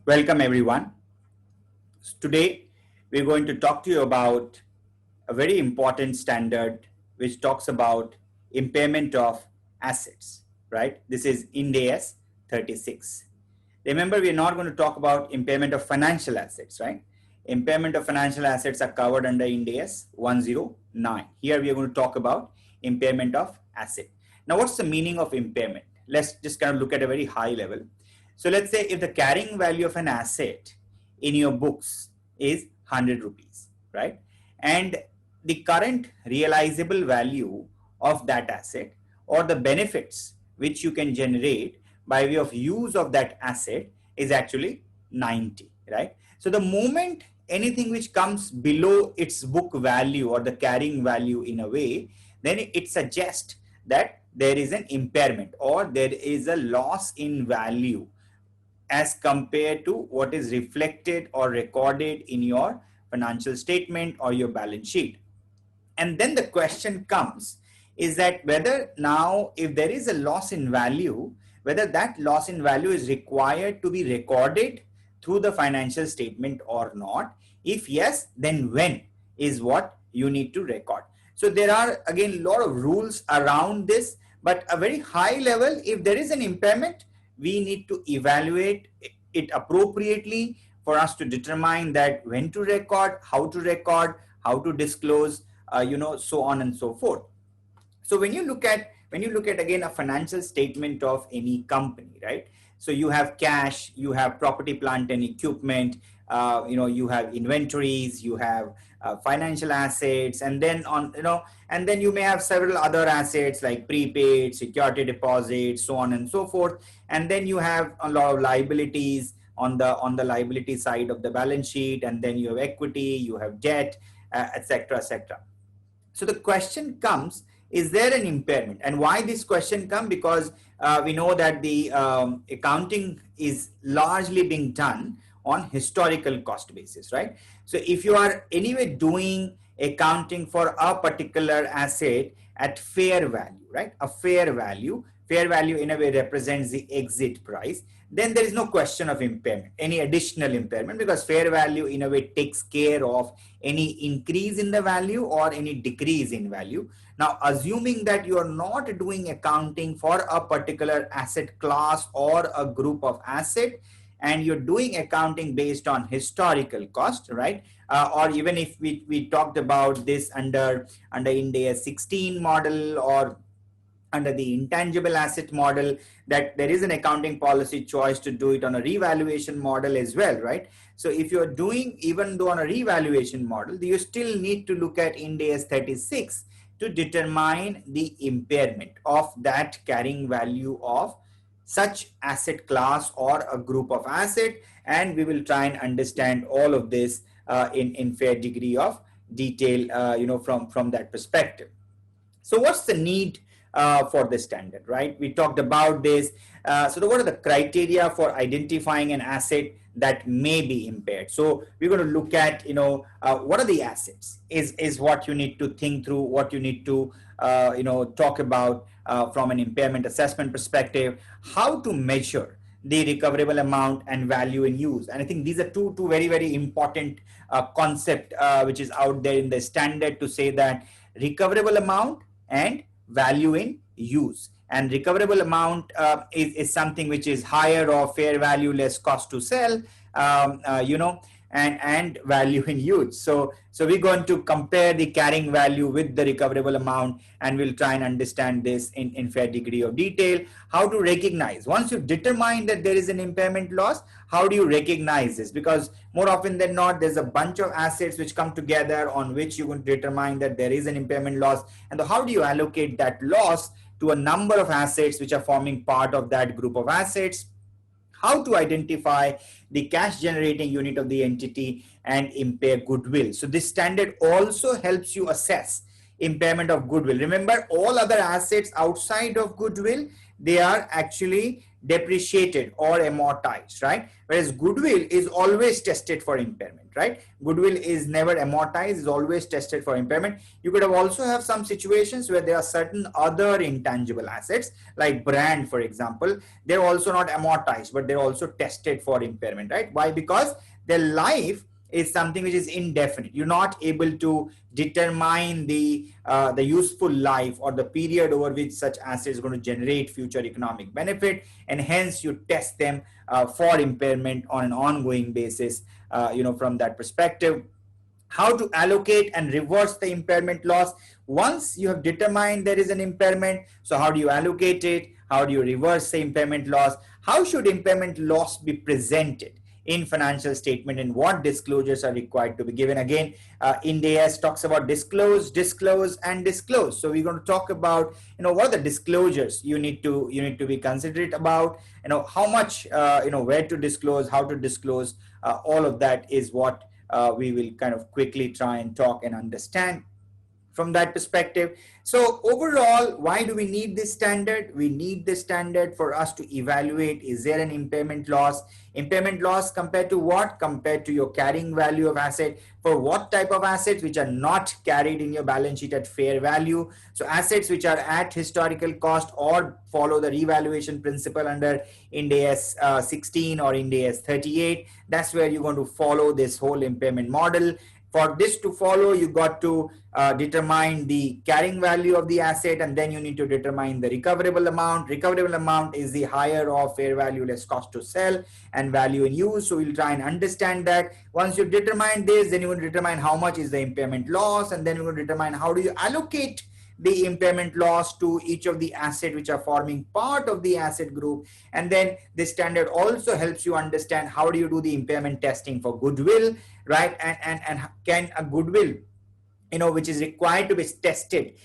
Welcome everyone. Today we're going to talk to you about a very important standard which talks about impairment of assets, right? This is Ind AS 36. Remember, we're not going to talk about impairment of financial assets, right? Impairment of financial assets are covered under Ind AS 109. Here we are going to talk about impairment of asset. Now, what's the meaning of impairment? Let's just kind of look at a very high level. So let's say if the carrying value of an asset in your books is 100 rupees, right? And the current realizable value of that asset or the benefits which you can generate by way of use of that asset is actually 90, right? So the moment anything which comes below its book value or the carrying value in a way, then it suggests that there is an impairment or there is a loss in value as compared to what is reflected or recorded in your financial statement or your balance sheet. And then the question comes is that whether now if there is a loss in value, whether that loss in value is required to be recorded through the financial statement or not. If yes, then when is what you need to record. So there are again a lot of rules around this, but a very high level, if there is an impairment, we need to evaluate it appropriately for us to determine that when to record, how to disclose, so on and so forth. So when you look at again a financial statement of any company, right? So you have cash, you have property, plant, and equipment. You have inventories, you have financial assets, and then and then you may have several other assets like prepaid, security deposits, so on and so forth. And then you have a lot of liabilities on the liability side of the balance sheet, and then you have equity, you have debt, etc., etc. So the question comes, is there an impairment? And why this question comes? Because we know that the accounting is largely being done on historical cost basis, right? So if you are anyway doing accounting for a particular asset at fair value, right? A fair value in a way represents the exit price, then there is no question of impairment, any additional impairment, because fair value in a way takes care of any increase in the value or any decrease in value. Now, assuming that you are not doing accounting for a particular asset class or a group of asset, and you're doing accounting based on historical cost, right? Or even if we talked about this under Ind AS 16 model or under the intangible asset model, that there is an accounting policy choice to do it on a revaluation model as well, right? So if you're doing even though on a revaluation model, you still need to look at Ind AS 36 to determine the impairment of that carrying value of such asset class or a group of asset. And we will try and understand all of this in fair degree of detail, from that perspective. So what's the need for this standard, right? We talked about this. So what are the criteria for identifying an asset that may be impaired? So we're going to look at, what are the assets is what you need to think through, what you need to, talk about from an impairment assessment perspective, how to measure the recoverable amount and value in use. And I think these are two very, very important concept which is out there in the standard to say that recoverable amount and value in use. And recoverable amount is something which is higher or fair value less cost to sell, and value in use. So we're going to compare the carrying value with the recoverable amount, and we'll try and understand this in fair degree of detail. How to recognize, once you've determined that there is an impairment loss, how do you recognize this? Because more often than not, there's a bunch of assets which come together on which you're going to determine that there is an impairment loss. And how do you allocate that loss to a number of assets which are forming part of that group of assets? How to identify the cash generating unit of the entity and impair goodwill. So this standard also helps you assess impairment of goodwill. Remember, all other assets outside of goodwill, they are actually depreciated or amortized, right? Whereas goodwill is always tested for impairment, right? Goodwill is never amortized, is always tested for impairment. You could have also have some situations where there are certain other intangible assets like brand, for example. They're also not amortized, but they're also tested for impairment, right? Why? Because their life is something which is indefinite. You're not able to determine the useful life or the period over which such asset is going to generate future economic benefit, and hence you test them for impairment on an ongoing basis. From that perspective, how to allocate and reverse the impairment loss. Once you have determined there is an impairment, so how do you allocate it? How do you reverse the impairment loss? How should impairment loss be presented in financial statement, and what disclosures are required to be given? Again, Ind AS talks about disclose, and disclose. So we're going to talk about what are the disclosures you need to be considerate about. How much, where to disclose, how to disclose. All of that is what we will kind of quickly try and talk and understand from that perspective. So overall, why do we need this standard? We need this standard for us to evaluate, is there an impairment loss? Impairment loss compared to what? Compared to your carrying value of asset. For what type of assets? Which are not carried in your balance sheet at fair value. So assets which are at historical cost or follow the revaluation principle under Ind AS 16 or Ind AS 38. That's where you're going to follow this whole impairment model. For this to follow, you got to determine the carrying value of the asset, and then you need to determine the recoverable amount. Recoverable amount is the higher of fair value less cost to sell and value in use. So we'll try and understand that. Once you determine this, then you will determine how much is the impairment loss, and then you will determine how do you allocate the impairment loss to each of the assets which are forming part of the asset group. And then this standard also helps you understand how do you do the impairment testing for goodwill, right? And can a goodwill, which is required to be tested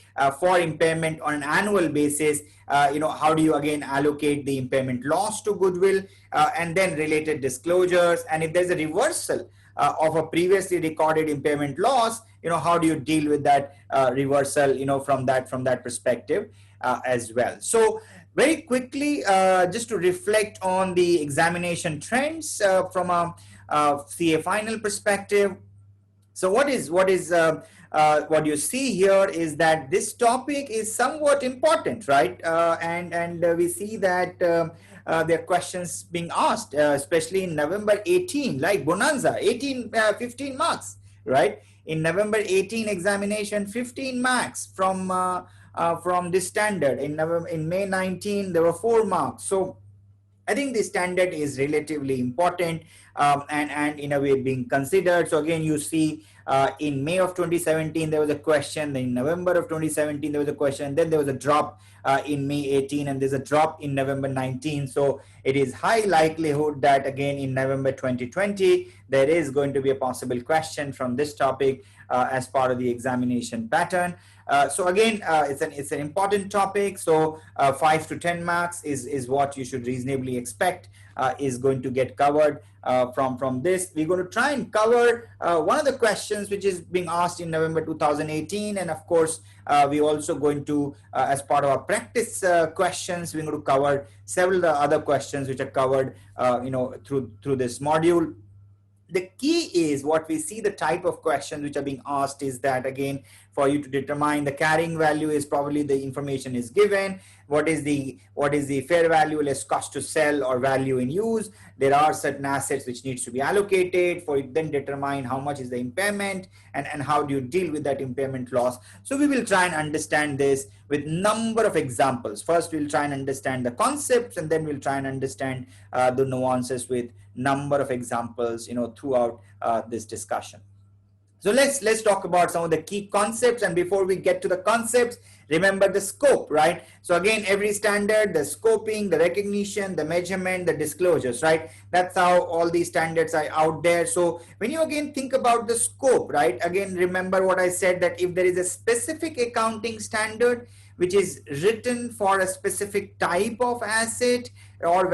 for impairment on an annual basis, how do you again allocate the impairment loss to goodwill, and then related disclosures. And if there's a reversal of a previously recorded impairment loss, how do you deal with that reversal, from that perspective as well. So very quickly, just to reflect on the examination trends from a CA final perspective. So what you see here is that this topic is somewhat important, right? And we see that there are questions being asked, especially in November 18, like Bonanza, 15 marks, right? In November 18 examination, 15 marks from this standard. In May 19, there were 4 marks. So I think the standard is relatively important and in a way being considered. So again, you see in May of 2017, there was a question. Then in November of 2017, there was a question. Then there was a drop in May 18, and there's a drop in November 19. So it is high likelihood that again in November 2020, there is going to be a possible question from this topic as part of the examination pattern. So again, it's an important topic. So 5 to 10 marks is what you should reasonably expect is going to get covered from this. We're going to try and cover one of the questions which is being asked in November 2018, and of course we're also going to as part of our practice questions, we're going to cover several other questions which are covered through this module. The key is what we see, the type of questions which are being asked is that again, for you to determine the carrying value is probably the information is given. What is the fair value less cost to sell or value in use? There are certain assets which needs to be allocated for it, then determine how much is the impairment and how do you deal with that impairment loss. So we will try and understand this with number of examples. First, we'll try and understand the concepts, and then we'll try and understand the nuances with number of examples, throughout this discussion. So let's talk about some of the key concepts. And before we get to the concepts, remember the scope, right? So again, every standard, the scoping, the recognition, the measurement, the disclosures, right? That's how all these standards are out there. So when you again think about the scope, right? Again, remember what I said, that if there is a specific accounting standard which is written for a specific type of asset or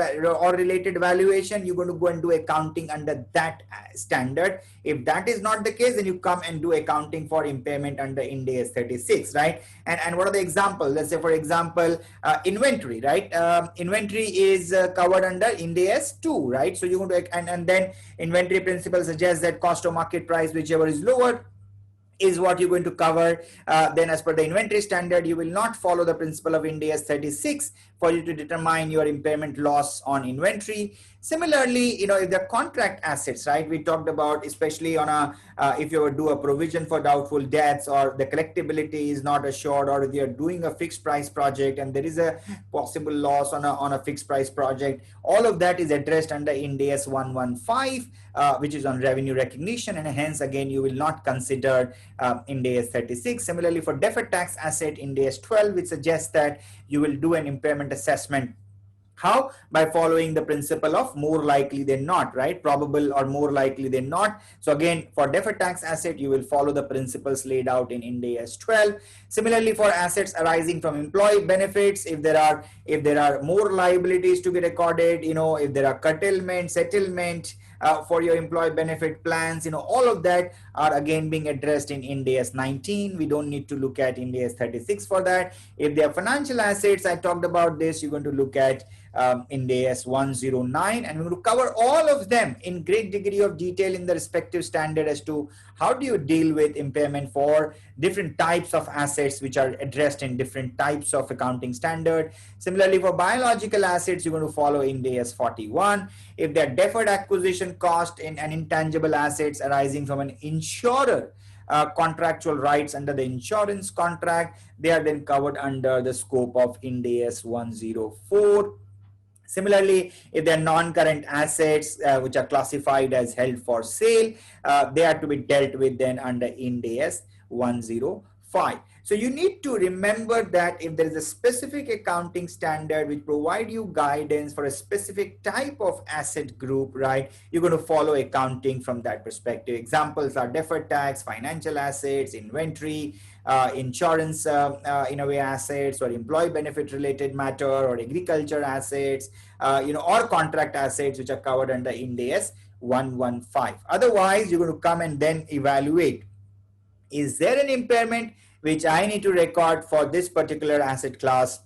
related valuation, you're going to go and do accounting under that standard. If that is not the case, then you come and do accounting for impairment under Ind AS 36, right? And what are the examples? Let's say, for example, inventory, right? Inventory is covered under Ind AS 2, right? So you're going to, and then inventory principle suggests that cost of market price, whichever is lower, is what you're going to cover. Then as per the inventory standard, you will not follow the principle of Ind AS 36 for you to determine your impairment loss on inventory. Similarly, if they're contract assets, right, we talked about, especially on a if you do a provision for doubtful debts, or the collectability is not assured, or if you're doing a fixed price project and there is a possible loss on a fixed price project, all of that is addressed under Ind AS 115, which is on revenue recognition, and hence again you will not consider Ind AS 36. Similarly, for deferred tax asset, Ind AS 12, which suggests that you will do an impairment assessment. How? By following the principle of more likely than not, right? Probable or more likely than not. So again, for deferred tax asset, you will follow the principles laid out in Ind AS 12. Similarly, for assets arising from employee benefits, if there are more liabilities to be recorded, if there are curtailment, settlement, for your employee benefit plans, all of that are again being addressed in Ind AS 19. We don't need to look at Ind AS 36 for that. If they are financial assets, I talked about this, you're going to look at Ind AS 109, and we're going to cover all of them in great degree of detail in the respective standard as to how do you deal with impairment for different types of assets which are addressed in different types of accounting standard. Similarly, for biological assets, you're going to follow Ind AS 41. If they're deferred acquisition cost in an intangible assets arising from an insurer contractual rights under the insurance contract, they are then covered under the scope of Ind AS 104. Similarly, if they are non-current assets which are classified as held for sale, they are to be dealt with then under Ind AS 105. So you need to remember that if there is a specific accounting standard which provide you guidance for a specific type of asset group, right, you're going to follow accounting from that perspective. Examples are deferred tax, financial assets, inventory, insurance assets, or employee benefit related matter, or agriculture assets, or contract assets which are covered under Ind AS 115. Otherwise, you're going to come and then evaluate, is there an impairment which I need to record for this particular asset class,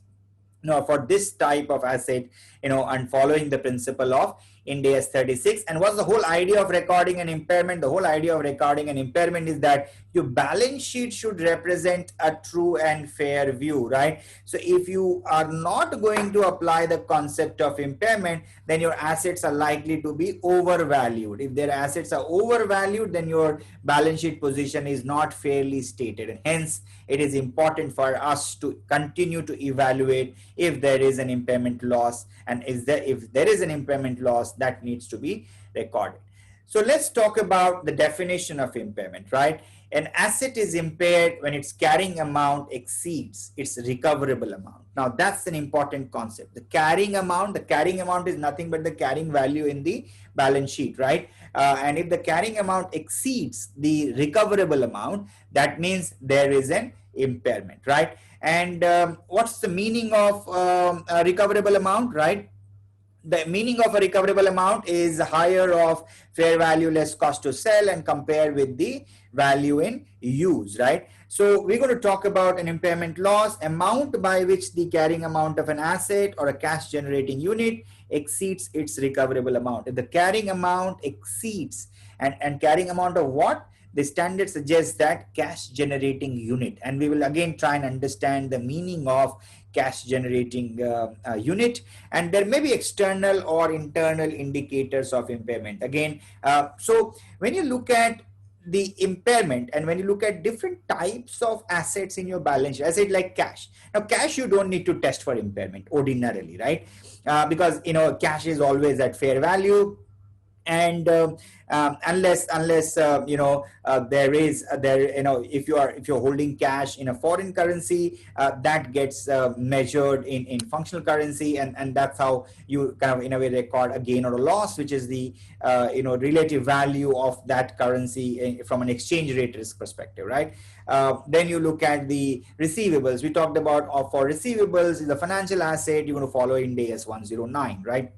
for this type of asset, and following the principle of Ind AS 36. And what's the whole idea of recording an impairment? The whole idea of recording an impairment is that your balance sheet should represent a true and fair view, right? So if you are not going to apply the concept of impairment, then your assets are likely to be overvalued. If their assets are overvalued, then your balance sheet position is not fairly stated. And hence, it is important for us to continue to evaluate if there is an impairment loss, and if there is an impairment loss, that needs to be recorded. So let's talk about the definition of impairment, right? An asset is impaired when its carrying amount exceeds its recoverable amount. Now that's an important concept. The carrying amount is nothing but the carrying value in the balance sheet, right? And if the carrying amount exceeds the recoverable amount, that means there is an impairment, right? And what's the meaning of a recoverable amount, right? The meaning of a recoverable amount is higher of fair value less cost to sell and compare with the value in use, right? So we're going to talk about an impairment loss, amount by which the carrying amount of an asset or a cash generating unit exceeds its recoverable amount. If the carrying amount exceeds, and carrying amount of what? The standard suggests that cash generating unit, and we will again try and understand the meaning of cash generating unit, and there may be external or internal indicators of impairment again. So when you look at the impairment and when you look at different types of assets in your balance sheet, asset like cash. Now cash you don't need to test for impairment ordinarily, right? Because cash is always at fair value. and unless there is there if you're holding cash in a foreign currency, that gets measured in functional currency, and that's how you kind of in a way record a gain or a loss, which is the relative value of that currency from an exchange rate risk perspective, right? Then you look at the receivables. We talked about for receivables is a financial asset. You're going to follow Ind AS 109, right?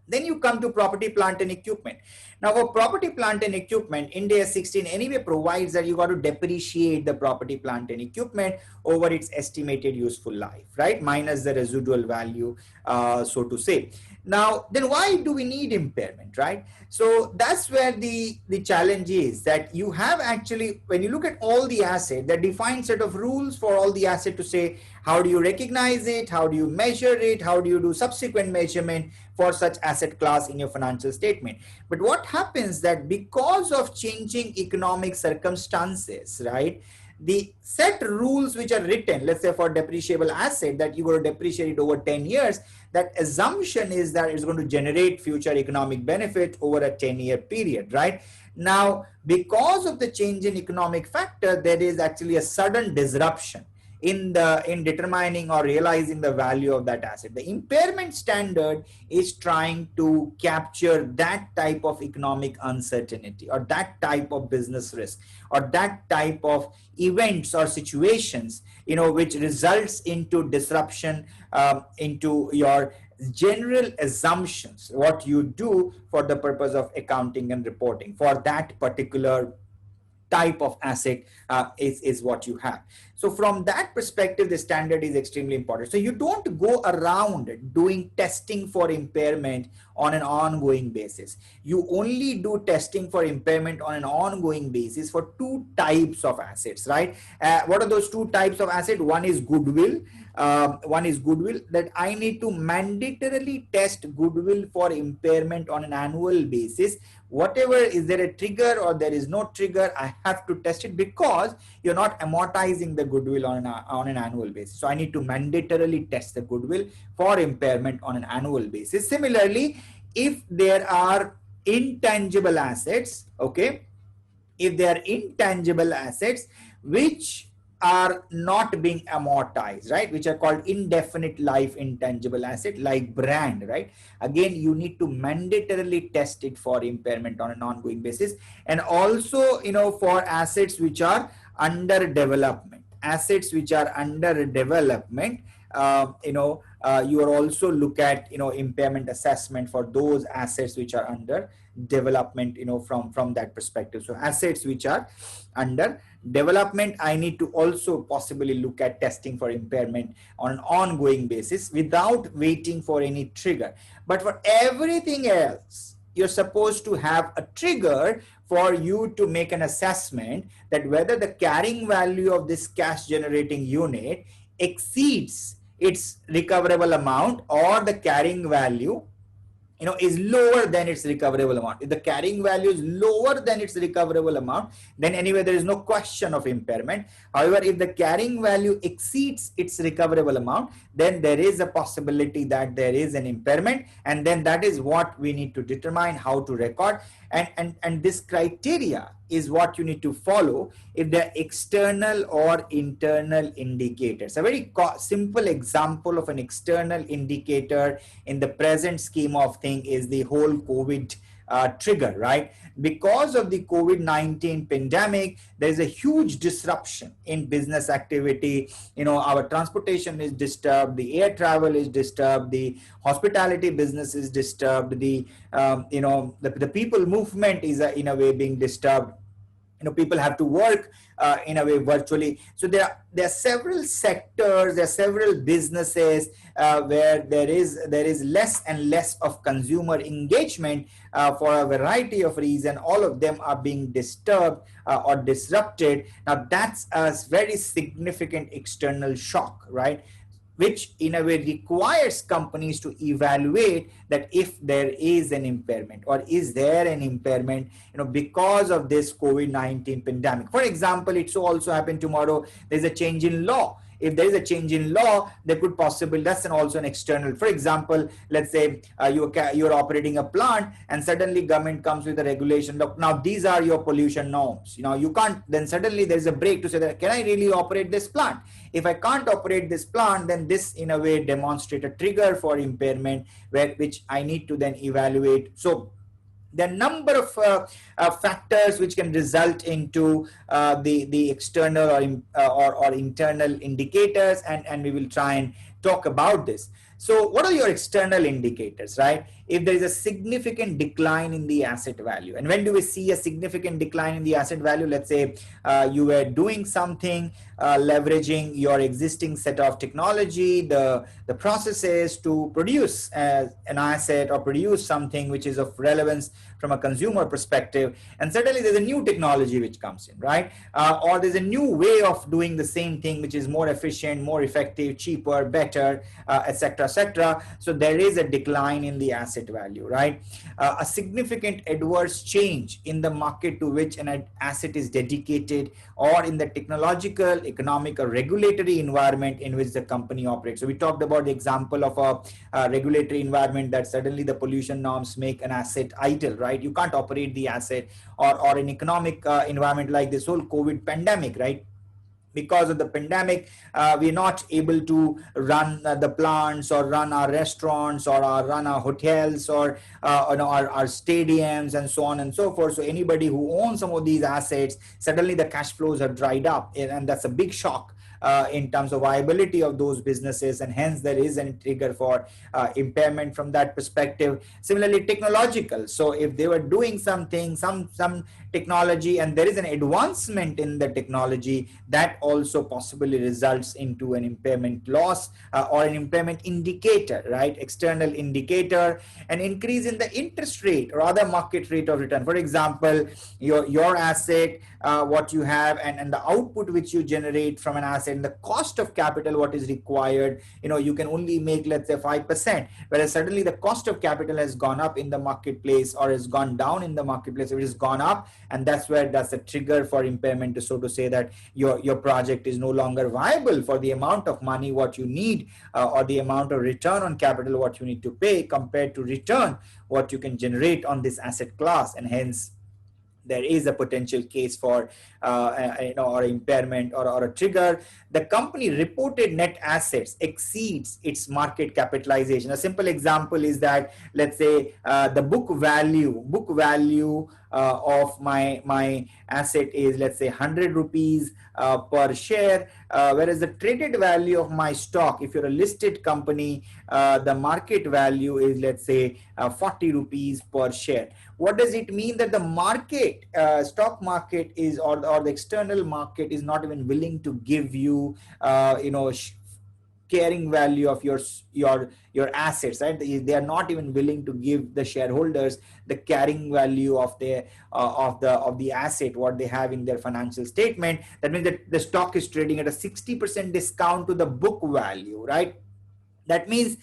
Then you come to property, plant, and equipment. Now, for property, plant, and equipment, Ind AS 16 anyway provides that you got to depreciate the property, plant, and equipment over its estimated useful life, right? Minus the residual value, so to say. Now, then why do we need impairment, right? So that's where the challenge is, that you have actually, when you look at all the asset, the defined set of rules for all the asset to say, how do you recognize it? How do you measure it? How do you do subsequent measurement for such asset class in your financial statement? But what happens that because of changing economic circumstances, right, the set rules which are written, let's say for depreciable asset, that you're going to depreciate it over 10 years, that assumption is that it's going to generate future economic benefit over a 10-year period, right? Now, because of the change in economic factor, there is actually a sudden disruption in determining or realizing the value of that asset. The impairment standard is trying to capture that type of economic uncertainty, or that type of business risk, or that type of events or situations, which results into disruption into your general assumptions, what you do for the purpose of accounting and reporting for that particular type of asset is what you have. So from that perspective, the standard is extremely important. So you don't go around doing testing for impairment on an ongoing basis. You only do testing for impairment on an ongoing basis for two types of assets, right? What are those two types of assets? One is goodwill. That I need to mandatorily test goodwill for impairment on an annual basis. Whatever, is there a trigger or there is no trigger, I have to test it, because you're not amortizing the goodwill on an annual basis. So I need to mandatorily test the goodwill for impairment on an annual basis. Similarly, if there are intangible assets, okay, if they are intangible assets which are not being amortized, right, which are called indefinite life intangible asset, like brand, right, again you need to mandatorily test it for impairment on an ongoing basis. And also, for assets which are under development, you are also look at impairment assessment for those assets which are under development, from that perspective. So assets which are under development, I need to also possibly look at testing for impairment on an ongoing basis without waiting for any trigger. But for everything else, you're supposed to have a trigger for you to make an assessment that whether the carrying value of this cash generating unit exceeds its recoverable amount, or the carrying value is lower than its recoverable amount. If the carrying value is lower than its recoverable amount, then anyway there is no question of impairment. However, if the carrying value exceeds its recoverable amount, then there is a possibility that there is an impairment, and then that is what we need to determine how to record. And this criteria is what you need to follow if they're external or internal indicators. A very simple example of an external indicator in the present scheme of things is the whole COVID trigger, right? Because of the COVID-19 pandemic, there's a huge disruption in business activity. Our transportation is disturbed, the air travel is disturbed, the hospitality business is disturbed, the people movement is in a way being disturbed. People have to work in a way virtually. So there are several sectors, there are several businesses where there is less and less of consumer engagement for a variety of reasons. All of them are being disturbed or disrupted. Now that's a very significant external shock, right? Which in a way requires companies to evaluate that if there is an impairment, or is there an impairment, because of this COVID-19 pandemic. For example, it so also happened tomorrow, there's a change in law If there is a change in law, there could possibly, that's also an external. For example, let's say you're operating a plant and suddenly government comes with a regulation. Look, now these are your pollution norms. You can't, then suddenly there's a break to say that, can I really operate this plant? If I can't operate this plant, then this in a way demonstrate a trigger for impairment, which I need to then evaluate. So there are a number of factors which can result into the external or internal indicators, and we will try and talk about this. So what are your external indicators, right? If there is a significant decline in the asset value, and when do we see a significant decline in the asset value? Let's say you were doing something, leveraging your existing set of technology, the processes to produce an asset or produce something which is of relevance from a consumer perspective, and suddenly there's a new technology which comes in, right? Or there's a new way of doing the same thing which is more efficient, more effective, cheaper, better, etc., etc. So there is a decline in the asset value, right? A significant adverse change in the market to which an asset is dedicated, or in the technological, economic, or regulatory environment in which the company operates. So we talked about the example of a regulatory environment that suddenly the pollution norms make an asset idle, right? You can't operate the asset, or an economic environment like this whole COVID pandemic, right? Because of the pandemic, we're not able to run the plants, or run our restaurants, or run our hotels, or our stadiums, and so on and so forth. So anybody who owns some of these assets, suddenly the cash flows have dried up, and that's a big shock in terms of viability of those businesses, and hence there is a trigger for impairment from that perspective. Similarly, technological. So if they were doing something, some technology, and there is an advancement in the technology, that also possibly results into an impairment loss, or an impairment indicator, right? External indicator. An increase in the interest rate or other market rate of return. For example, your asset, what you have, and the output which you generate from an asset, and the cost of capital what is required, you can only make, let's say, 5%, whereas suddenly the cost of capital has gone up in the marketplace, or has gone down in the marketplace, or it has gone up, and that's a trigger for impairment, so to say that your project is no longer viable for the amount of money what you need, or the amount of return on capital what you need to pay compared to return what you can generate on this asset class, and hence there is a potential case for or impairment, or a trigger. The company reported net assets exceeds its market capitalization. A simple example is that, let's say, the book value of my asset is, let's say, 100 rupees per share, whereas the traded value of my stock, if you're a listed company, the market value is, let's say, 40 rupees per share. What does it mean? That the market, stock market is, or the external market is not even willing to give you, carrying value of your assets, right? They are not even willing to give the shareholders the carrying value of the asset what they have in their financial statement. That means that the stock is trading at a 60% discount to the book value, right? That means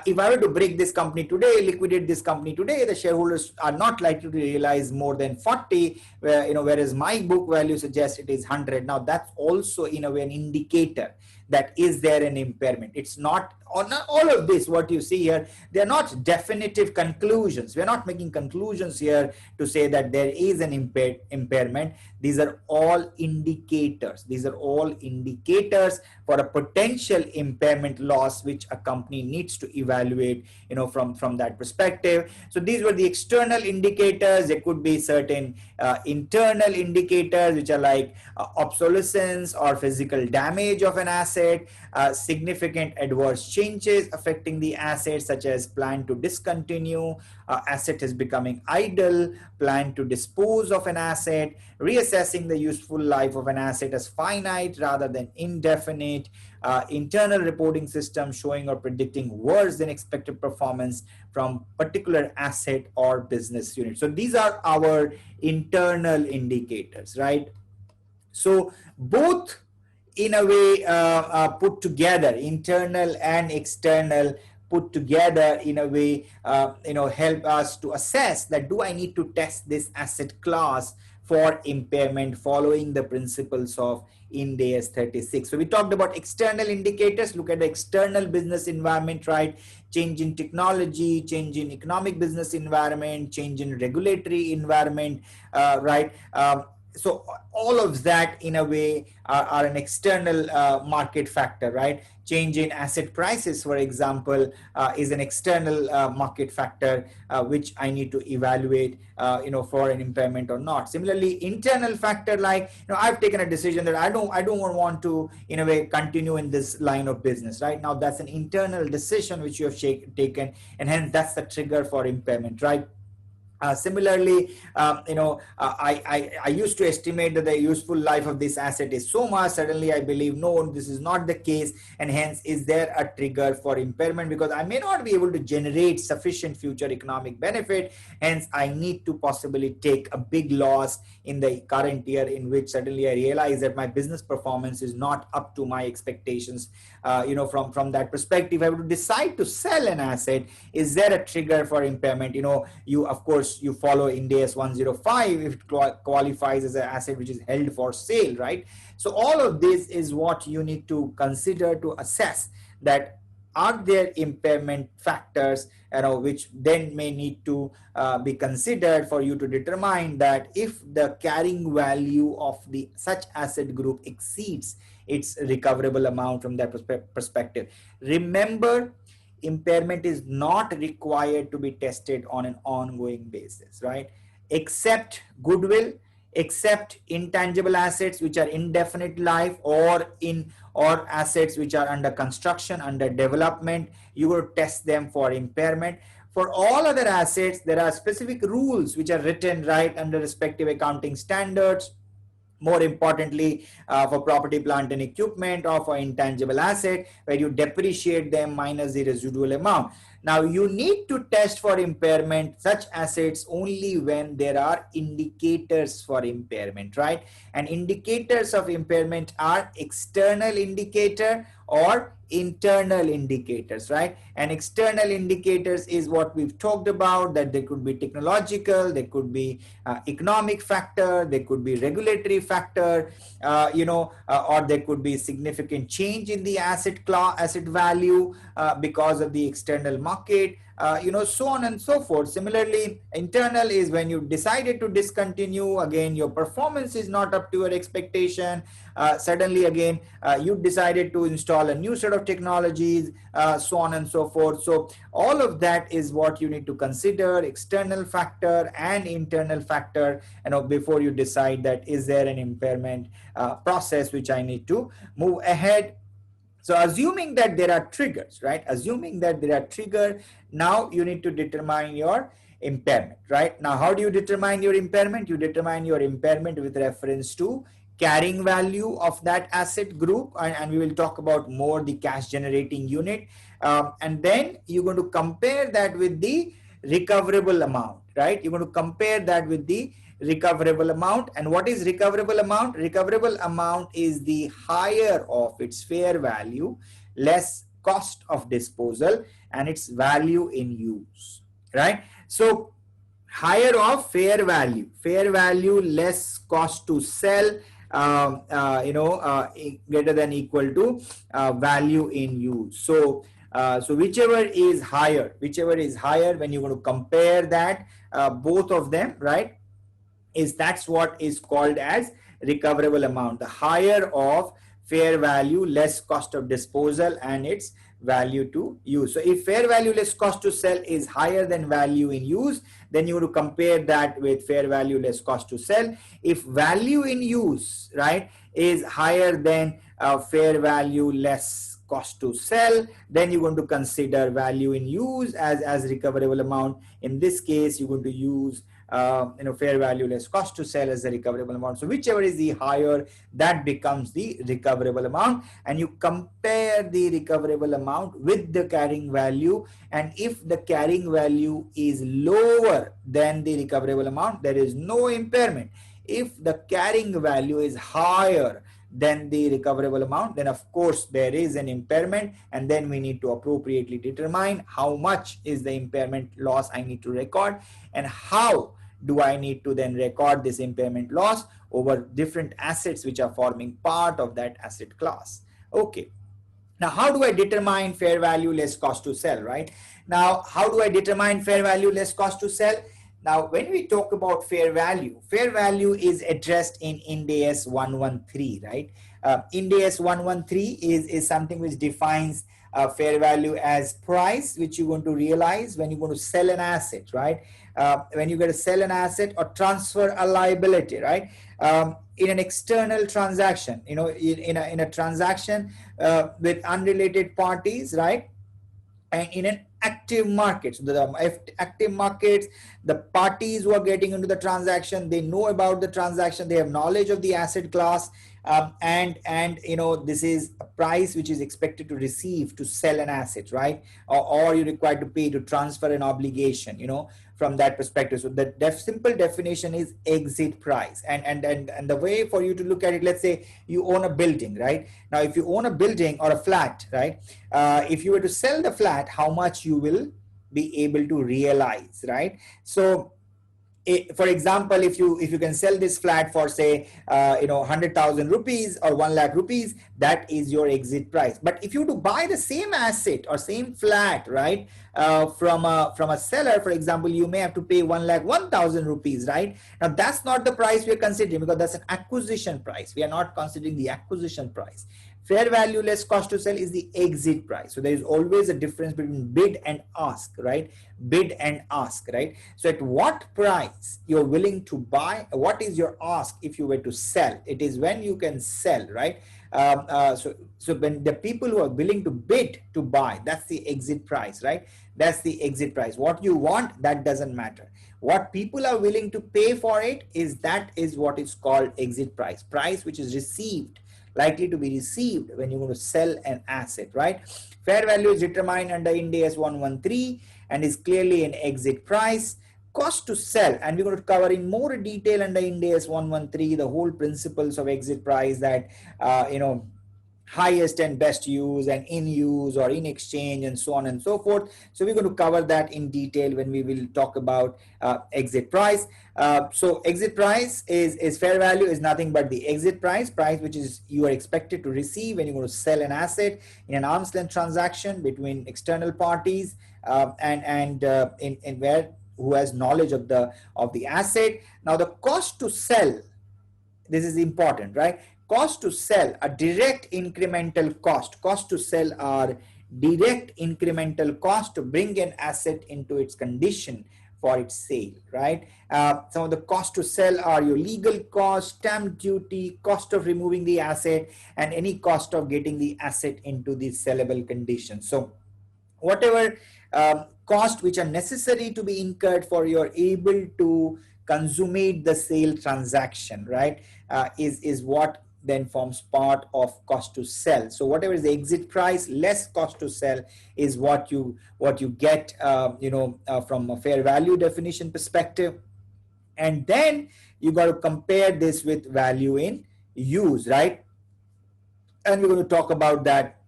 if I were to break this company today, liquidate this company today, the shareholders are not likely to realize more than 40, whereas my book value suggests it is 100. Now that's also in a way an indicator that is there an impairment. It's not, or not all of this, what you see here, they're not definitive conclusions. We're not making conclusions here to say that there is an impairment. These are all indicators. These are all indicators for a potential impairment loss, which a company needs to evaluate, from that perspective. So these were the external indicators. There could be certain internal indicators, which are like obsolescence or physical damage of an asset, significant adverse changes affecting the asset, such as plan to discontinue, asset is becoming idle, plan to dispose of an asset, reassessing the useful life of an asset as finite rather than indefinite, internal reporting system showing or predicting worse than expected performance from particular asset or business unit. So these are our internal indicators, right? So both in a way put together, internal and external put together in a way, help us to assess that, do I need to test this asset class for impairment following the principles of Ind AS 36. So we talked about external indicators. Look at the external business environment, right? Change in technology, change in economic business environment, change in regulatory environment, right? So all of that in a way are an external market factor, right? Change in asset prices, for example, is an external market factor which I need to evaluate, for an impairment or not. Similarly, internal factor, like, I've taken a decision that I don't want to, in a way, continue in this line of business. Right now, that's an internal decision which you have taken, and hence that's the trigger for impairment, right? Similarly, I used to estimate that the useful life of this asset is so much. Suddenly, I believe, no, this is not the case. And hence, is there a trigger for impairment? Because I may not be able to generate sufficient future economic benefit. Hence, I need to possibly take a big loss in the current year, in which suddenly I realize that my business performance is not up to my expectations. From that perspective, I would decide to sell an asset. Is there a trigger for impairment? You, of course, you follow Ind AS 105 if it qualifies as an asset which is held for sale, right? So all of this is what you need to consider to assess that are there impairment factors, which then may need to be considered for you to determine that if the carrying value of the such asset group exceeds its recoverable amount from that perspective. Remember, impairment is not required to be tested on an ongoing basis, right? Except goodwill, except intangible assets which are indefinite life, or assets which are under construction, under development, you will test them for impairment. For all other assets, there are specific rules which are written, right, under respective accounting standards. More importantly, for property, plant and equipment, or for intangible asset, where you depreciate them minus the residual amount. Now, you need to test for impairment such assets only when there are indicators for impairment, right? And indicators of impairment are external indicator or internal indicators, right? And external indicators is what we've talked about, that they could be technological, they could be economic factor, they could be regulatory factor, or there could be significant change in the asset value because of the external market, so on and so forth. Similarly, internal is when you decided to discontinue, again, your performance is not up to your expectation. Suddenly, again, you decided to install a new set of technologies, so on and so forth. So all of that is what you need to consider, external factor and internal factor, before you decide that is there an impairment process which I need to move ahead. So assuming that there are triggers, right? Assuming that there are triggers, now you need to determine your impairment, right? Now, how do you determine your impairment? You determine your impairment with reference to carrying value of that asset group, and we will talk about more the cash generating unit. And then you're going to compare that with the recoverable amount, right? You're going to compare that with the recoverable amount. And what is recoverable amount? Recoverable amount is the higher of its fair value less cost of disposal and its value in use, right? So higher of fair value less cost to sell, greater than equal to value in use. So whichever is higher, when you're going to compare that, both of them, right, that's what is called as recoverable amount. The higher of fair value less cost of disposal and its value to use. So if fair value less cost to sell is higher than value in use, then you have to compare that with fair value less cost to sell. If value in use, right, is higher than fair value less cost to sell, then you're going to consider value in use as recoverable amount. In this case, you're going to use fair value less cost to sell as the recoverable amount. So whichever is the higher, that becomes the recoverable amount, and you compare the recoverable amount with the carrying value. And if the carrying value is lower than the recoverable amount, there is no impairment. If the carrying value is higher than the recoverable amount, then of course there is an impairment, and then we need to appropriately determine how much is the impairment loss I need to record and how do I need to then record this impairment loss over different assets which are forming part of that asset class. Okay. Now, how do I determine fair value less cost to sell, right? Now, how do I determine fair value less cost to sell? Now, when we talk about fair value is addressed in Ind AS 113, right? Ind AS 113 is something which defines fair value as price, which you're going to realize when you're going to sell an asset, right? When you're going to sell an asset or transfer a liability, right? In an external transaction, in a transaction with unrelated parties, right? And in an active market, so the active markets, the parties who are getting into the transaction, they know about the transaction, they have knowledge of the asset class, and this is a price which is expected to receive to sell an asset, right? Or you're required to pay to transfer an obligation, from that perspective. So the simple definition is exit price. And the way for you to look at it, let's say you own a building, right? Now, if you own a building or a flat, right? If you were to sell the flat, how much you will be able to realize, right? So for example, if you can sell this flat for say 100,000 rupees or 1 lakh rupees, that is your exit price. But if you were to buy the same asset or same flat, right, from a seller, for example, you may have to pay 1,01,000 rupees, right? Now that's not the price we are considering, because that's an acquisition price. We are not considering the acquisition price. Fair value less cost to sell is the exit price. So there is always a difference between bid and ask, right? Bid and ask, right? So at what price you're willing to buy, what is your ask if you were to sell? It is when you can sell, right? So when the people who are willing to bid to buy, that's the exit price, right? That's the exit price. What you want, that doesn't matter. What people are willing to pay for it is what is called exit price. Price which is received, likely to be received when you're going to sell an asset, right? Fair value is determined under Ind AS 113 and is clearly an exit price. Cost to sell, and we're going to cover in more detail under Ind AS 113 the whole principles of exit price, that highest and best use and in use or in exchange and so on and so forth. So we're going to cover that in detail when we will talk about exit price. So exit price is fair value is nothing but the exit price which is you are expected to receive when you're going to sell an asset in an arm's length transaction between external parties, and in where who has knowledge of the asset. Now the cost to sell, this is important, right? Cost to sell, a direct incremental cost. Cost to sell are direct incremental cost to bring an asset into its condition for its sale, right? Some of the cost to sell are your legal cost, stamp duty, cost of removing the asset, and any cost of getting the asset into the sellable condition. So whatever cost which are necessary to be incurred for you're able to consummate the sale transaction, right, is what then forms part of cost to sell. So whatever is the exit price less cost to sell is what you get from a fair value definition perspective. And then you got to compare this with value in use, right? And we're going to talk about that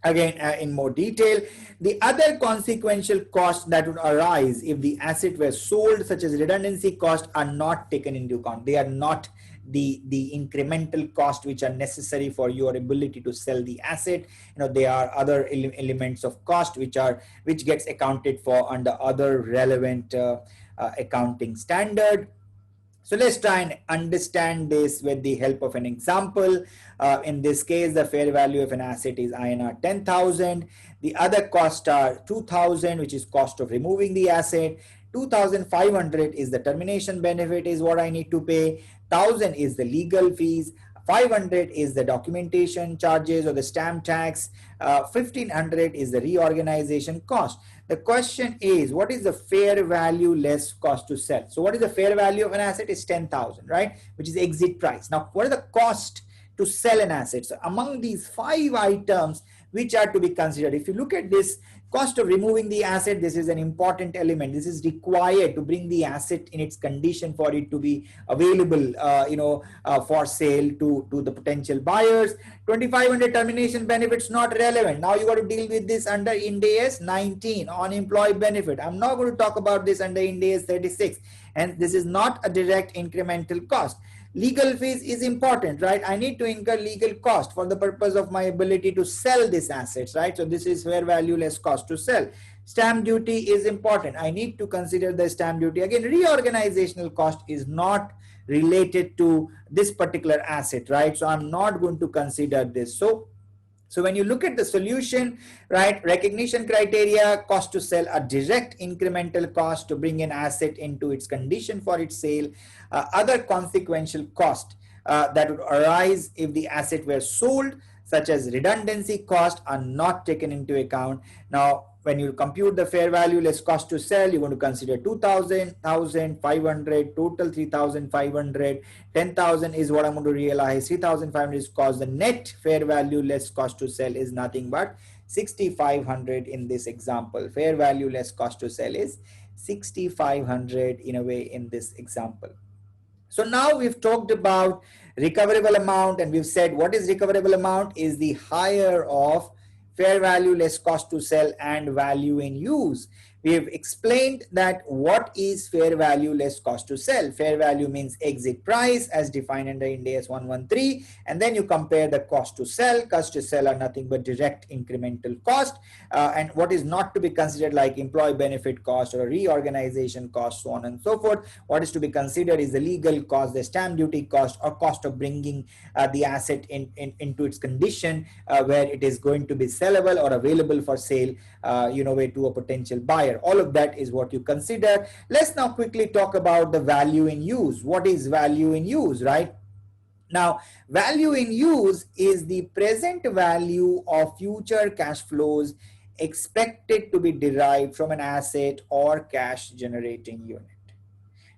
again in more detail. The other consequential costs that would arise if the asset were sold, such as redundancy costs, are not taken into account. They are not the incremental cost which are necessary for your ability to sell the asset. There are other elements of cost which gets accounted for under other relevant accounting standard. So let's try and understand this with the help of an example. In this case, the fair value of an asset is INR 10,000. The other costs are 2,000, which is cost of removing the asset. 2,500 is the termination benefit is what I need to pay. 1,000 is the legal fees. 500 is the documentation charges or the stamp tax. 1,500 is the reorganization cost. The question is, what is the fair value less cost to sell? So what is the fair value of an asset is 10,000, right? Which is exit price. Now, what are the cost to sell an asset? So among these 5 items which are to be considered, if you look at this Cost of removing the asset, this is an important element. This is required to bring the asset in its condition for it to be available, for sale to the potential buyers. 2500 termination benefits not relevant. Now you got to deal with this under Ind AS 19 on employee benefit. I'm not going to talk about this under Ind AS 36, and this is not a direct incremental cost. Legal fees is important, right? I need to incur legal cost for the purpose of my ability to sell these assets, right? So this is fair value less cost to sell. Stamp duty is important. I need to consider the stamp duty. Again, reorganizational cost is not related to this particular asset, right? So I'm not going to consider this. So when you look at the solution, right, recognition criteria, cost to sell, a direct incremental cost to bring an asset into its condition for its sale. Other consequential cost that would arise if the asset were sold, such as redundancy cost, are not taken into account. Now, when you compute the fair value less cost to sell, you want to consider 2,000, 1,500, total 3,500, 10,000 is what I'm going to realize. 3,500 is cost. The net fair value less cost to sell is nothing but 6,500 in this example. Fair value less cost to sell is 6,500 in a way in this example. So now we've talked about recoverable amount, and we've said what is recoverable amount is the higher of fair value less cost to sell and value in use. We have explained that what is fair value less cost to sell. Fair value means exit price as defined under Ind AS 113, and then you compare the cost to sell. Cost to sell are nothing but direct incremental cost, and what is not to be considered like employee benefit cost or reorganization cost, so on and so forth. What is to be considered is the legal cost, the stamp duty cost, or cost of bringing the asset into its condition where it is going to be sellable or available for sale, to a potential buyer. All of that is what you consider. Let's now quickly talk about the value in use. What is value in use, right? Now, value in use is the present value of future cash flows expected to be derived from an asset or cash generating unit.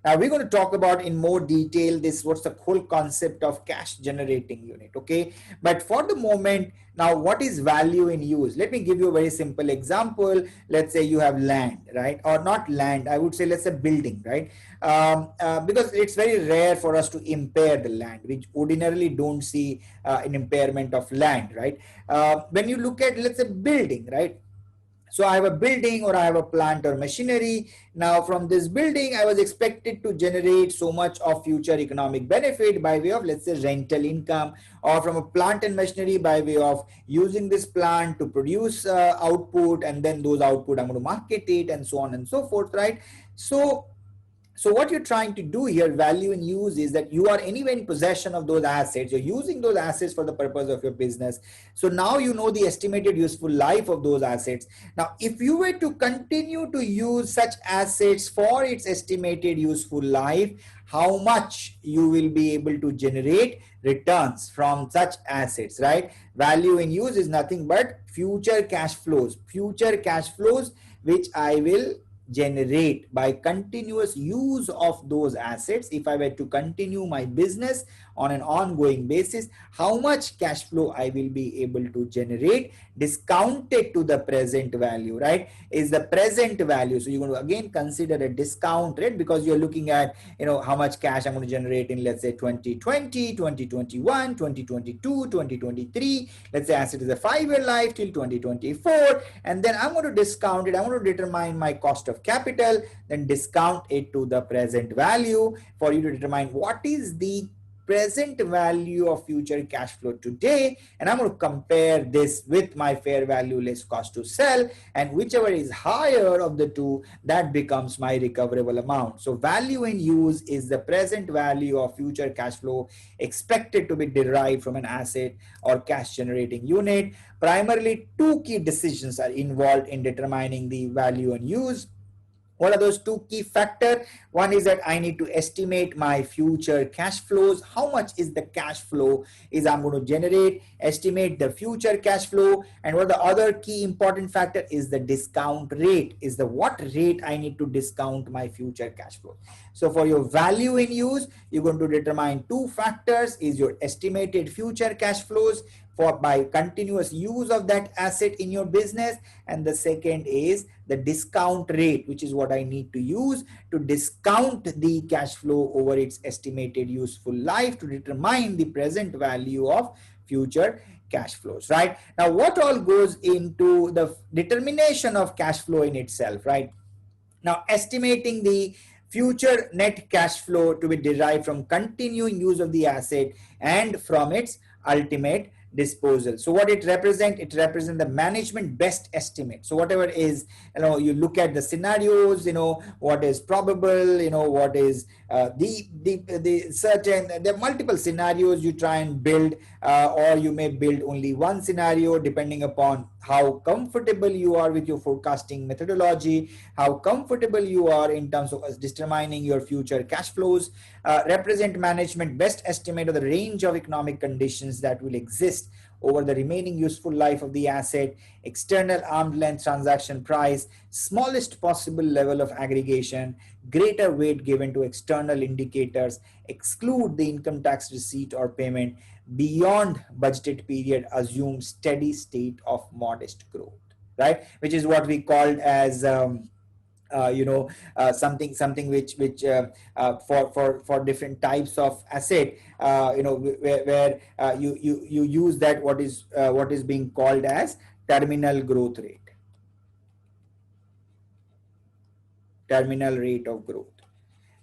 Now we're going to talk about in more detail what's the whole concept of cash generating unit, okay? But for the moment, now what is value in use? Let me give you a very simple example. Let's say you have land, right? Or not land, I would say let's say building, right? Because it's very rare for us to impair the land. We ordinarily don't see an impairment of land, right? When you look at, let's say, building, right? So I have a building or I have a plant or machinery. Now from this building, I was expected to generate so much of future economic benefit by way of, let's say, rental income, or from a plant and machinery by way of using this plant to produce output, and then those output I'm going to market it and so on and so forth, right? So what you're trying to do here, value in use, is that you are anyway in possession of those assets. You're using those assets for the purpose of your business. So now you know the estimated useful life of those assets. Now, if you were to continue to use such assets for its estimated useful life, how much you will be able to generate returns from such assets, right? Value in use is nothing but future cash flows which I will generate by continuous use of those assets. If I were to continue my business on an ongoing basis, how much cash flow I will be able to generate discounted to the present value, right? Is the present value. So you're going to again consider a discount rate, because you're looking at, how much cash I'm going to generate in, let's say, 2020, 2021, 2022, 2023. Let's say asset is a 5-year life till 2024. And then I'm going to discount it. I'm going to determine my cost of capital, then discount it to the present value for you to determine what is the present value of future cash flow today, and I'm going to compare this with my fair value less cost to sell, and whichever is higher of the two, that becomes my recoverable amount. So value in use is the present value of future cash flow expected to be derived from an asset or cash generating unit. Primarily, two key decisions are involved in determining the value in use. What are those two key factors? One is that I need to estimate my future cash flows. How much is the cash flow is I'm going to generate, estimate the future cash flow. And what the other key important factor is the discount rate, is the what rate I need to discount my future cash flow. So for your value in use, you're going to determine two factors, is your estimated future cash flows for by continuous use of that asset in your business, and the second is the discount rate, which is what I need to use to discount the cash flow over its estimated useful life to determine the present value of future cash flows, right? Now, what all goes into the determination of cash flow in itself, right? Now, estimating the future net cash flow to be derived from continuing use of the asset and from its ultimate disposal. So what it represents the management best estimate. So whatever is, you look at the scenarios, what is probable, what is the certain, there are multiple scenarios you try and build, or you may build only one scenario depending upon how comfortable you are with your forecasting methodology, how comfortable you are in terms of determining your future cash flows. Represent management best estimate of the range of economic conditions that will exist over the remaining useful life of the asset, external arm's length transaction price, smallest possible level of aggregation, greater weight given to external indicators, exclude the income tax receipt or payment, beyond budgeted period, assume steady state of modest growth, right? Which is what we called as something which for different types of asset, where you use that what is being called as terminal growth rate, terminal rate of growth.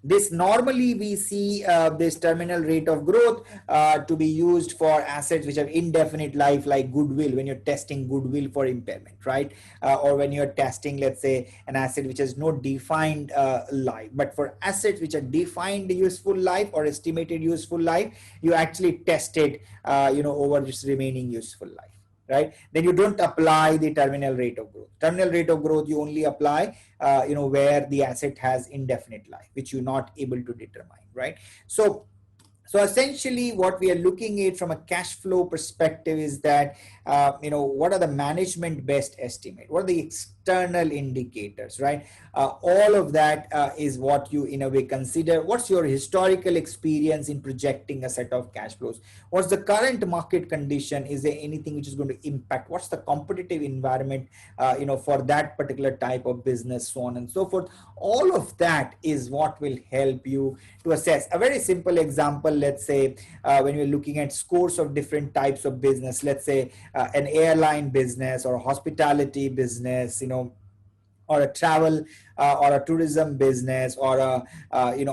This normally we see this terminal rate of growth to be used for assets which have indefinite life, like goodwill, when you're testing goodwill for impairment, right? Or when you're testing, let's say, an asset which has no defined life. But for assets which are defined useful life or estimated useful life, you actually test it, over this remaining useful life, right? Then you don't apply the terminal rate of growth. Terminal rate of growth you only apply, where the asset has indefinite life, which you're not able to determine, right? So essentially what we are looking at from a cash flow perspective is that, what are the management best estimate? What are the external indicators, right? All of that is what you in a way consider. What's your historical experience in projecting a set of cash flows? What's the current market condition? Is there anything which is going to impact? What's the competitive environment, for that particular type of business, so on and so forth. All of that is what will help you to assess. A very simple example, let's say, when you're looking at scores of different types of business, let's say an airline business or a hospitality business, or a travel or a tourism business, or a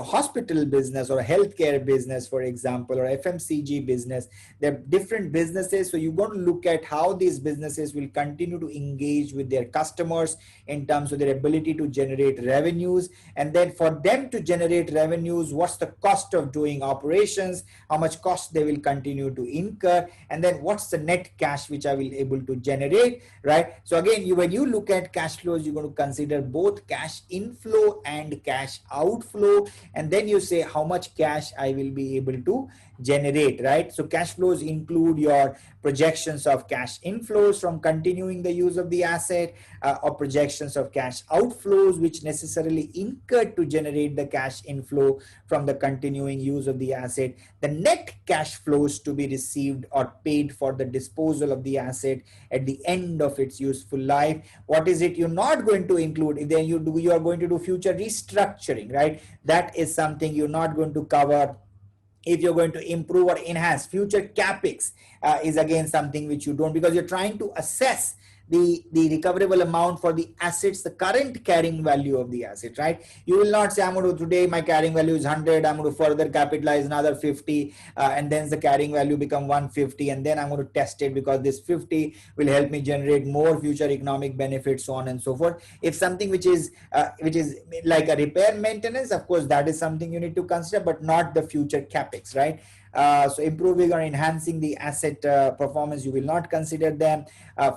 hospital business, or a healthcare business, for example, or FMCG business. They're different businesses, so you've got to look at how these businesses will continue to engage with their customers in terms of their ability to generate revenues, and then for them to generate revenues, what's the cost of doing operations, how much cost they will continue to incur, and then what's the net cash which I will able to generate, right? So again, when you look at cash flows, you're going to consider both cash inflow and cash outflow, and then you say how much cash I will be able to generate, right? So cash flows include your projections of cash inflows from continuing the use of the asset, or projections of cash outflows which necessarily incurred to generate the cash inflow from the continuing use of the asset, the net cash flows to be received or paid for the disposal of the asset at the end of its useful life. What is it you're not going to include? If then you are going to do future restructuring, right? That is something you're not going to cover. If you're going to improve or enhance, future capex is again something which you don't, because you're trying to assess the recoverable amount for the assets, the current carrying value of the asset, right? You will not say, I'm going to, today my carrying value is 100, I'm going to further capitalize another 50, and then the carrying value become 150, and then I'm going to test it because this 50 will help me generate more future economic benefits, so on and so forth. If something which is like a repair maintenance, of course that is something you need to consider, but not the future capex, right? So improving or enhancing the asset performance, you will not consider them.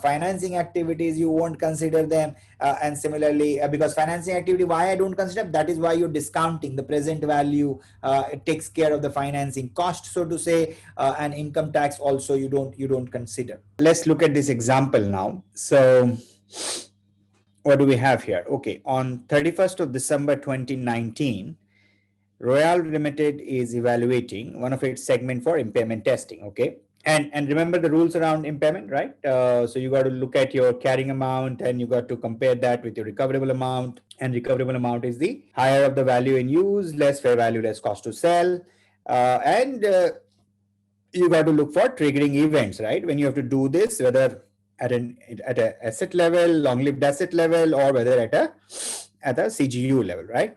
Financing activities, you won't consider them. And similarly, because financing activity, why I don't consider, that is why you're discounting the present value. It takes care of the financing cost, so to say, and income tax also you don't consider. Let's look at this example now. So what do we have here? Okay, on 31st of December 2019, Royal Limited is evaluating one of its segment for impairment testing. Okay, And remember the rules around impairment, right? So you got to look at your carrying amount and you got to compare that with your recoverable amount. And recoverable amount is the higher of the value in use, less fair value, less cost to sell. And you got to look for triggering events, right? When you have to do this, whether at a asset level, long-lived asset level, or whether at a CGU level, right?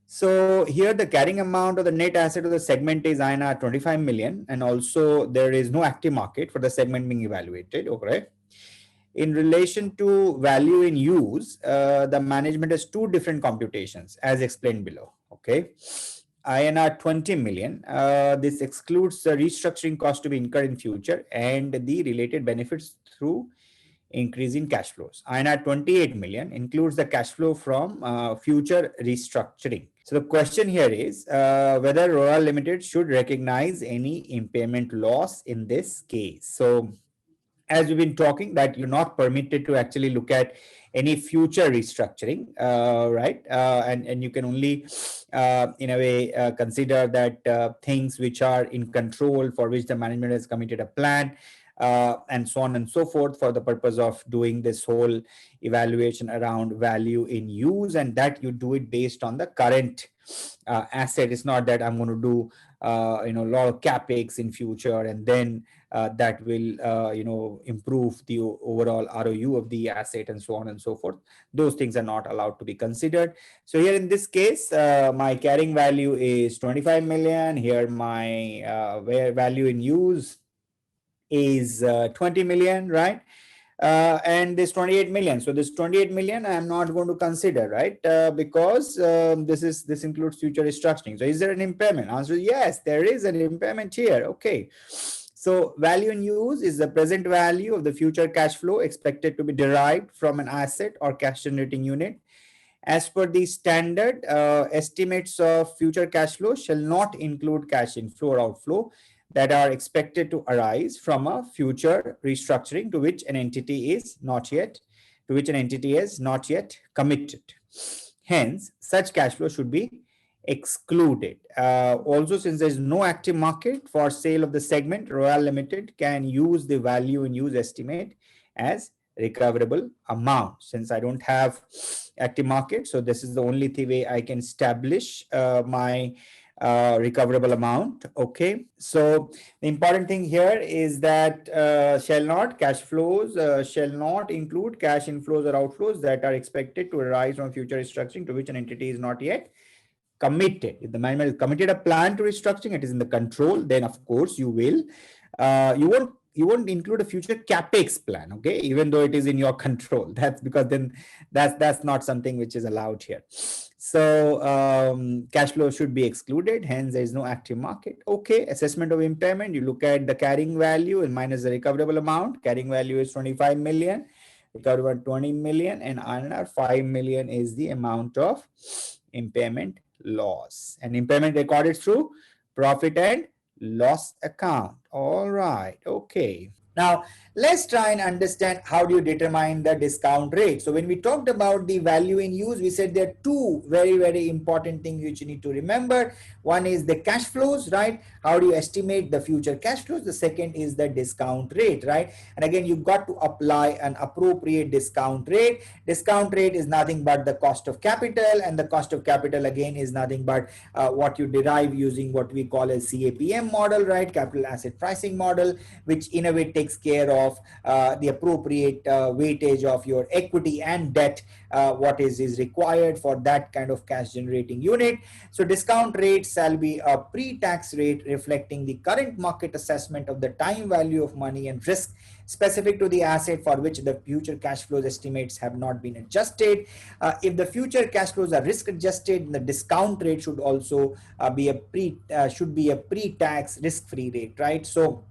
So here the carrying amount of the net asset of the segment is INR 25 million, and also there is no active market for the segment being evaluated. Okay. In relation to value in use, the management has two different computations as explained below. Okay. INR 20 million. This excludes the restructuring cost to be incurred in future and the related benefits through increase in cash flows. INR 28 million includes the cash flow from future restructuring. So the question here is whether Royal Limited should recognize any impairment loss in this case. So as we've been talking, that you're not permitted to actually look at any future restructuring, right? And you can only, in a way, consider that things which are in control, for which the management has committed a plan, and so on and so forth, for the purpose of doing this whole evaluation around value in use, and that you do it based on the current asset. It's not that I'm going to do a lot of capex in future, and then that will improve the overall ROU of the asset, and so on and so forth. Those things are not allowed to be considered. So here in this case, my carrying value is 25 million. Here my value in use is 20 million, right? And this 28 million. So this 28 million I am not going to consider, right? Because this includes future restructuring. So is there an impairment? Answer is yes, there is an impairment here. Okay. So value in use is the present value of the future cash flow expected to be derived from an asset or cash generating unit. As per the standard, estimates of future cash flow shall not include cash inflow or outflow that are expected to arise from a future restructuring to which an entity is not yet committed. Hence, such cash flow should be excluded. Also, since there is no active market for sale of the segment, Royal Limited can use the value in use estimate as recoverable amount. Since I don't have active market, so this is the only way I can establish my recoverable amount. Okay, so the important thing here is that shall not include cash inflows or outflows that are expected to arise from future restructuring to which an entity is not yet committed. If the management has committed a plan to restructuring, it is in the control, then of course you will you won't include a future capex plan, okay, even though it is in your control. That's because then that's not something which is allowed here. So cash flow should be excluded, hence there is no active market. Okay, assessment of impairment, you look at the carrying value and minus the recoverable amount. Carrying value is 25 million, recoverable 20 million, and INR 5 million is the amount of impairment loss. And impairment recorded through profit and loss account. All right, okay. Now, let's try and understand how do you determine the discount rate. So when we talked about the value in use, we said there are two very, very important things which you need to remember. One is the cash flows, right? How do you estimate the future cash flows? The second is the discount rate, right? And again, you've got to apply an appropriate discount rate. Discount rate is nothing but the cost of capital, and the cost of capital again is nothing but what you derive using what we call a CAPM model, right? Capital asset pricing model, which in a way takes care of the appropriate weightage of your equity and debt, what is required for that kind of cash generating unit. So discount rate shall be a pre-tax rate reflecting the current market assessment of the time value of money and risk specific to the asset for which the future cash flows estimates have not been adjusted. If the future cash flows are risk adjusted, the discount rate should also be a pre-tax risk-free rate, right? So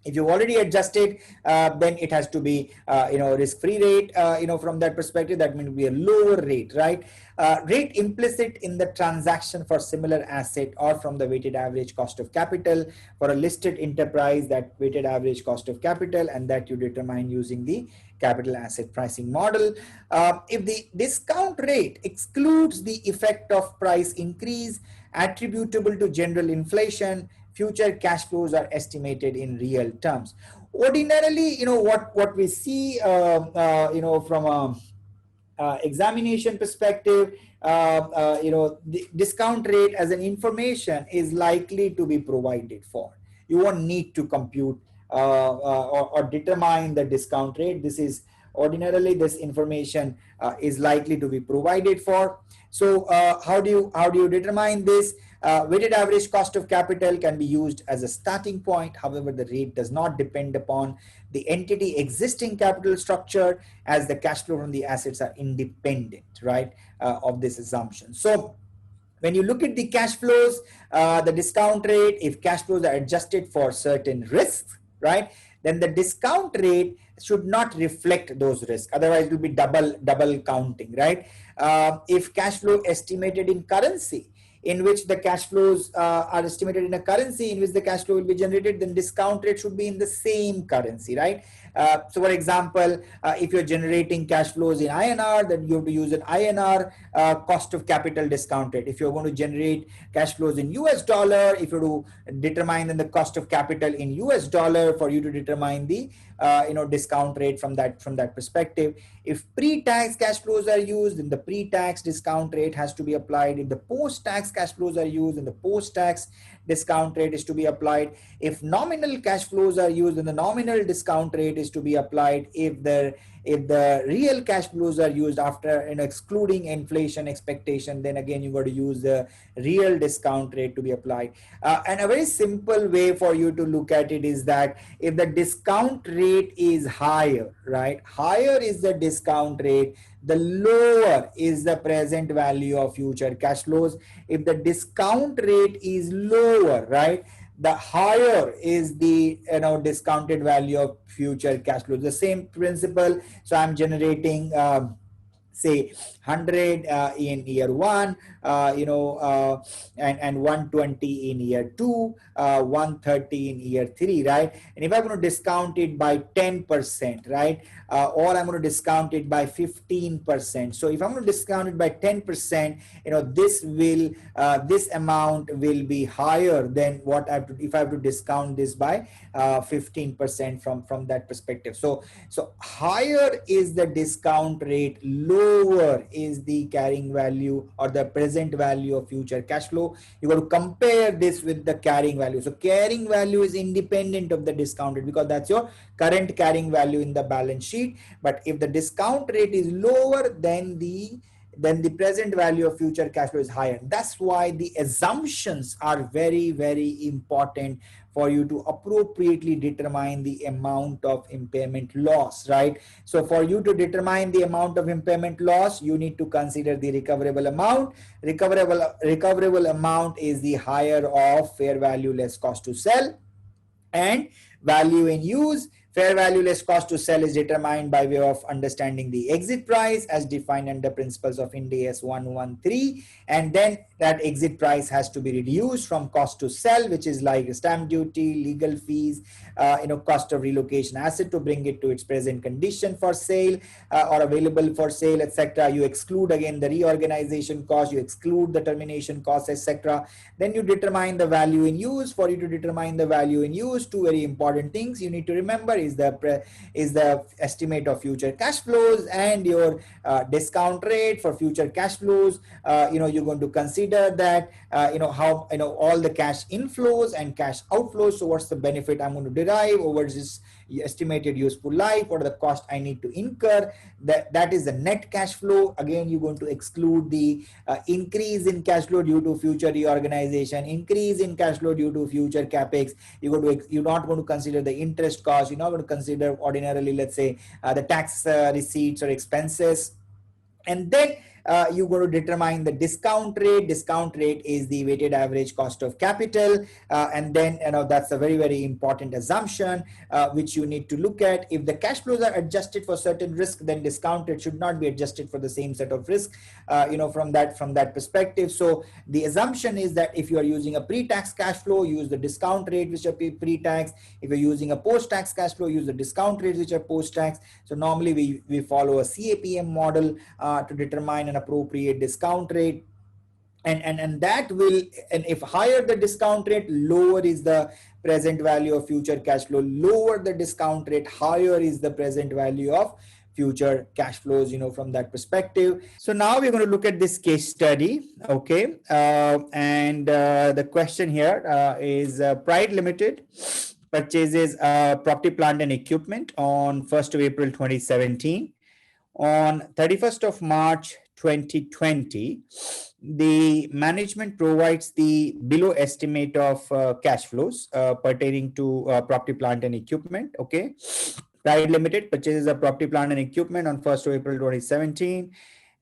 if you've already adjusted, then it has to be, risk-free rate, from that perspective, that means be a lower rate, right? Rate implicit in the transaction for similar asset or from the weighted average cost of capital for a listed enterprise, that weighted average cost of capital, and that you determine using the capital asset pricing model. If the discount rate excludes the effect of price increase attributable to general inflation, future cash flows are estimated in real terms. Ordinarily, what we see, from a examination perspective, the discount rate as an information is likely to be provided for. You won't need to compute or determine the discount rate. This is ordinarily, this information is likely to be provided for. So how do you determine this? Weighted average cost of capital can be used as a starting point. However, the rate does not depend upon the entity existing capital structure, as the cash flow from the assets are independent, right, of this assumption. So when you look at the cash flows, the discount rate, if cash flows are adjusted for certain risks, right, then the discount rate should not reflect those risks. Otherwise, it will be double counting, right? If cash flow estimated in currency, in which the cash flows are estimated in a currency in which the cash flow will be generated, then discount rate should be in the same currency, right? So for example, if you're generating cash flows in INR, then you have to use an INR cost of capital discount rate. If you're going to generate cash flows in US dollar, if you to determine the cost of capital in US dollar, for you to determine the discount rate from that perspective. If pre-tax cash flows are used, then the pre-tax discount rate has to be applied. If the post-tax cash flows are used, then the post-tax discount rate is to be applied. If nominal cash flows are used, then the nominal discount rate is to be applied. If the real cash flows are used after excluding inflation expectation, then again you got to use the real discount rate to be applied. And a very simple way for you to look at it is that if the discount rate is higher, right, higher is the discount rate, the lower is the present value of future cash flows. If the discount rate is lower, right, the higher is the discounted value of future cash flows. The same principle. So I'm generating say 100 in year one, and 120 in year two, 130 in year three, right? And if I'm going to discount it by 10%, right, or I'm going to discount it by 15%. So if I'm going to discount it by 10%, this amount will be higher than what I have to, if I have to discount this by 15% from that perspective. So higher is the discount rate, lower is the carrying value or the present value of future cash flow. You got to compare this with the carrying value. So carrying value is independent of the discounted, because that's your current carrying value in the balance sheet. But if the discount rate is lower, then the present value of future cash flow is higher. That's why the assumptions are very, very important for you to appropriately determine the amount of impairment loss, right? So for you to determine the amount of impairment loss, you need to consider the recoverable amount. Recoverable amount is the higher of fair value less cost to sell, and value in use. Fair value less cost to sell is determined by way of understanding the exit price as defined under principles of Ind AS 113, and then that exit price has to be reduced from cost to sell, which is like stamp duty, legal fees, cost of relocation asset to bring it to its present condition for sale or available for sale, etc. You exclude again the reorganization cost, you exclude the termination cost, etc. Then you determine the value in use. For you to determine the value in use, two very important things you need to remember is the estimate of future cash flows and your discount rate for future cash flows. You're going to consider that how all the cash inflows and cash outflows. So what's the benefit I'm going to derive over this estimated useful life? What are the costs I need to incur? That is the net cash flow. Again, you're going to exclude the increase in cash flow due to future reorganization, increase in cash flow due to future capex. You're not going to consider the interest cost. You're not going to consider ordinarily, let's say, the tax receipts or expenses. And then you're going to determine the discount rate. Discount rate is the weighted average cost of capital, and then that's a very, very important assumption which you need to look at. If the cash flows are adjusted for certain risk, then discount rate should not be adjusted for the same set of risk. From that perspective. So the assumption is that if you are using a pre-tax cash flow, use the discount rate which are pre-tax. If you're using a post-tax cash flow, use the discount rates which are post-tax. So normally we follow a CAPM model to determine an appropriate discount rate. and that will, and if higher the discount rate, lower is the present value of future cash flow. Lower the discount rate, higher is the present value of future cash flows, from that perspective. So now we're going to look at this case study. Okay, and the question here is Pride Limited purchases property, plant and equipment on 1st of April 2017. On 31st of March 2020, the management provides the below estimate of cash flows pertaining to property, plant and equipment. Okay. Pride Limited purchases a property, plant and equipment on 1st of April 2017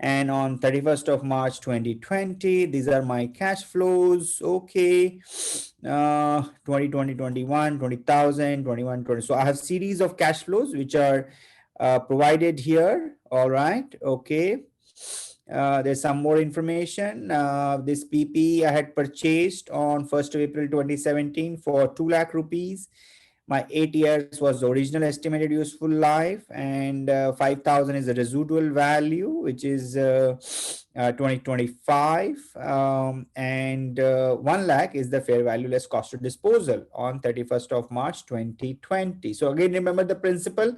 and on 31st of March 2020. These are my cash flows. Okay. 2020, 21, 20,000, 21, 20. So I have series of cash flows which are provided here. All right. Okay. There's some more information. This PP I had purchased on 1st of April 2017 for 2 lakh rupees. My 8 years was the original estimated useful life, and 5,000 is the residual value, which is 2025, and 1 lakh is the fair value less cost of disposal on 31st of March 2020. So again, remember the principle.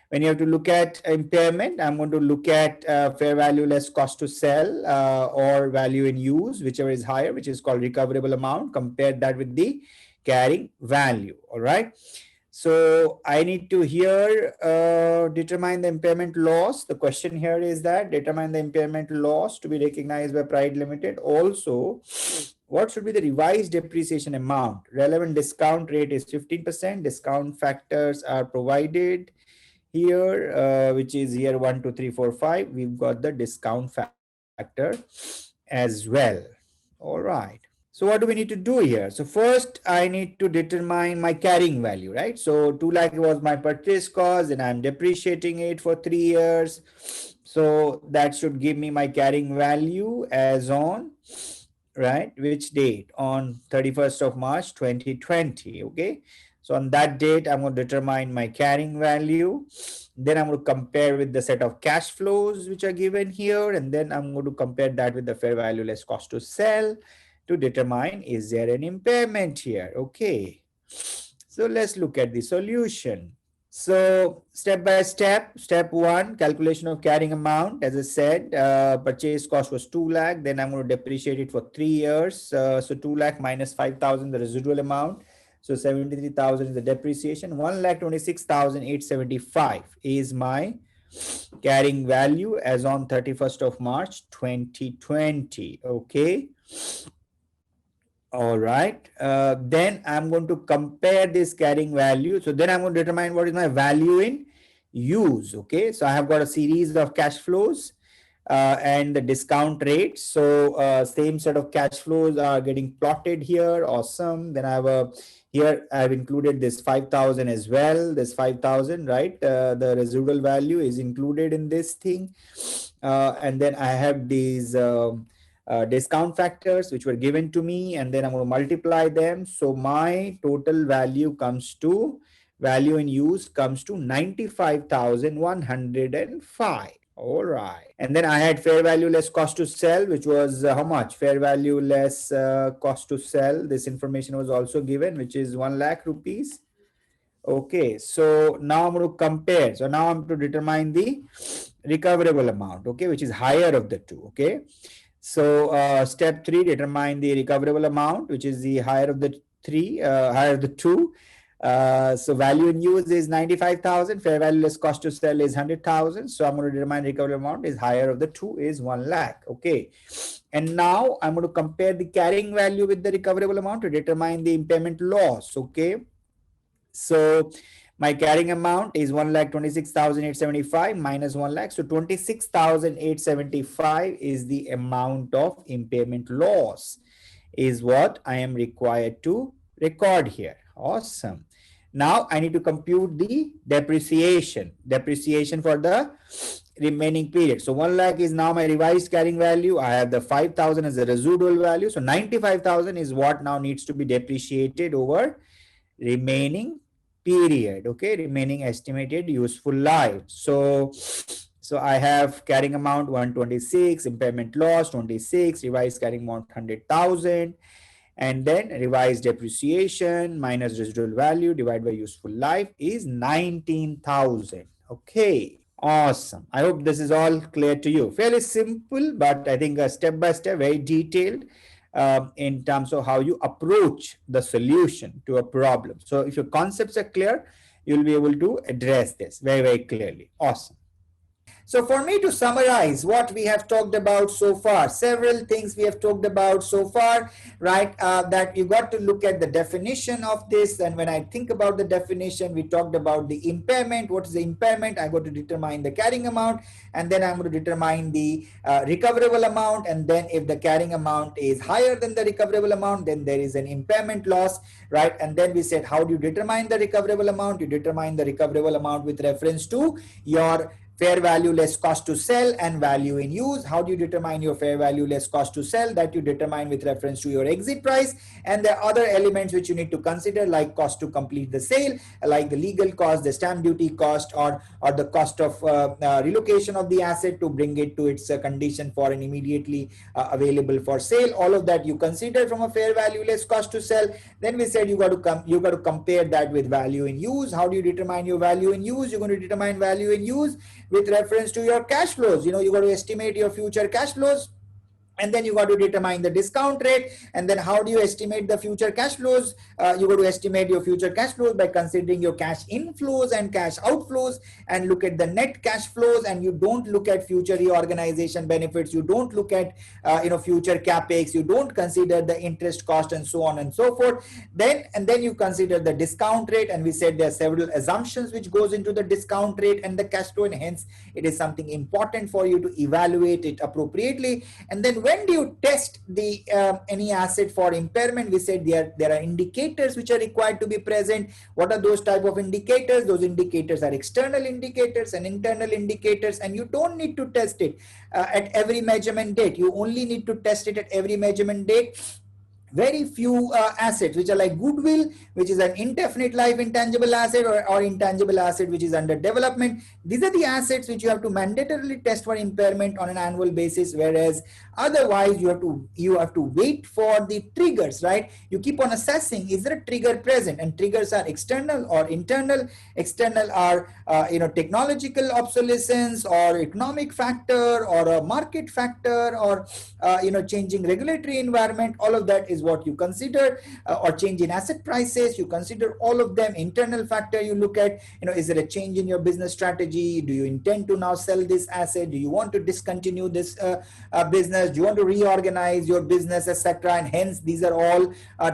When you have to look at impairment, I'm going to look at fair value less cost to sell or value in use, whichever is higher, which is called recoverable amount. Compare that with the carrying value. All right. So I need to here determine the impairment loss. The question here is that determine the impairment loss to be recognized by Pride Limited. Also, what should be the revised depreciation amount? Relevant discount rate is 15%. Discount factors are provided here, which is here 1, 2, 3, 4, 5. We've got the discount factor as well. All right. So what do we need to do here? So first I need to determine my carrying value, right? So 2 lakh was my purchase cost and I'm depreciating it for 3 years. So that should give me my carrying value as on, right? Which date? On 31st of March 2020. Okay. So on that date, I'm going to determine my carrying value. Then I'm going to compare with the set of cash flows which are given here. And then I'm going to compare that with the fair value less cost to sell to determine is there an impairment here. Okay. So let's look at the solution. So step by step, step one, calculation of carrying amount. As I said, purchase cost was 2 lakh. Then I'm going to depreciate it for 3 years. So 2 lakh minus 5,000, the residual amount. So 73,000 is the depreciation. 1,26,875 is my carrying value as on 31st of March 2020. Okay. All right. Then I'm going to compare this carrying value. So then I'm going to determine what is my value in use. Okay. So I have got a series of cash flows and the discount rate. So same set of cash flows are getting plotted here. Awesome. Then I have here I've included this 5,000 as well. This 5,000, right? The residual value is included in this thing. And then I have these discount factors which were given to me, and then I'm going to multiply them. So my total value comes to, value in use comes to 95,105. All right. And then I had fair value less cost to sell, which was how much? Fair value less cost to sell. This information was also given, which is 1 lakh rupees. Okay. So now I'm going to compare. So now I'm to determine the recoverable amount, okay, which is higher of the two. Okay. So step 3, determine the recoverable amount, which is the higher of the higher of the two. So value in use is 95,000. Fair value less cost to sell is 100,000. So I'm going to determine recoverable amount is higher of the two is 1 lakh. Okay. And now I'm going to compare the carrying value with the recoverable amount to determine the impairment loss. Okay. So my carrying amount is 1,26,875 minus 1 lakh. So 26,875 is the amount of impairment loss is what I am required to record here. Awesome. Now I need to compute the depreciation for the remaining period. So 1 lakh is now my revised carrying value. I have the 5,000 as a residual value. So 95,000 is what now needs to be depreciated over remaining period. Okay, remaining estimated useful life. So So I have carrying amount 126, impairment loss 26, revised carrying amount 100,000, and then revised depreciation minus residual value divided by useful life is 19,000. Okay, awesome. I hope this is all clear to you. Fairly simple, but I think step by step, very detailed in terms of how you approach the solution to a problem. So if your concepts are clear, you'll be able to address this very, very clearly. Awesome. So for me to summarize what we have talked about so far, several things we have talked about so far, right? That you got to look at the definition of this. And when I think about the definition, we talked about the impairment. What is the impairment? I got to determine the carrying amount, and then I'm going to determine the recoverable amount. And then if the carrying amount is higher than the recoverable amount, then there is an impairment loss, right? And then we said, how do you determine the recoverable amount? You determine the recoverable amount with reference to your fair value less cost to sell and value in use. How do you determine your fair value less cost to sell? That you determine with reference to your exit price. And there are other elements which you need to consider, like cost to complete the sale, like the legal cost, the stamp duty cost, or the cost of relocation of the asset to bring it to its condition for an immediately available for sale. All of that you consider from a fair value less cost to sell. Then we said you got to compare that with value in use. How do you determine your value in use? You're going to determine value in use with reference to your cash flows. You got to estimate your future cash flows, and then you got to determine the discount rate. And then how do you estimate the future cash flows? You got to estimate your future cash flows by considering your cash inflows and cash outflows, and look at the net cash flows. And you don't look at future reorganization benefits, you don't look at future capex, you don't consider the interest cost, and so on and so forth. Then you consider the discount rate, and we said there are several assumptions which goes into the discount rate and the cash flow, and hence it is something important for you to evaluate it appropriately. And then when do you test the any asset for impairment? We said there are indicators which are required to be present. What are those type of indicators? Those indicators are external indicators and internal indicators, and you don't need to test it at every measurement date. You only need to test it at every measurement date. Very few assets which are like goodwill, which is an indefinite life intangible asset, or intangible asset which is under development. These are the assets which you have to mandatorily test for impairment on an annual basis, whereas otherwise you have to wait for the triggers, right? You keep on assessing, is there a trigger present? And triggers are external or internal. External are technological obsolescence, or economic factor, or a market factor, or changing regulatory environment. All of that is what you consider, or change in asset prices. You consider all of them. Internal factor, you look at, is there a change in your business strategy? Do you intend to now sell this asset? Do you want to discontinue this business? Do you want to reorganize your business, etc.? And hence these are all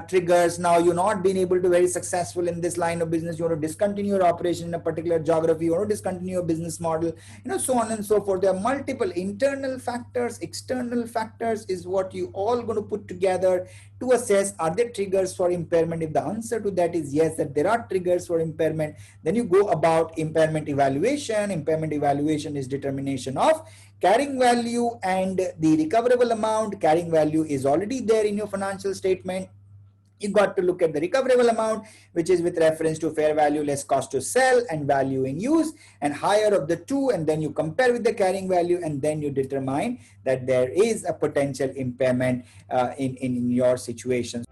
triggers. Now you're not being able to very successful in this line of business. You want to discontinue your operation in a particular geography. You want to discontinue your business model, so on and so forth. There are multiple internal factors. External factors is what you all going to put together to assess, are there triggers for impairment? If the answer to that is yes, that there are triggers for impairment, then you go about impairment evaluation. Impairment evaluation is determination of carrying value and the recoverable amount. Carrying value is already there in your financial statement. You got to look at the recoverable amount, which is with reference to fair value less cost to sell and value in use, and higher of the two, and then you compare with the carrying value, and then you determine that there is a potential impairment in your situation.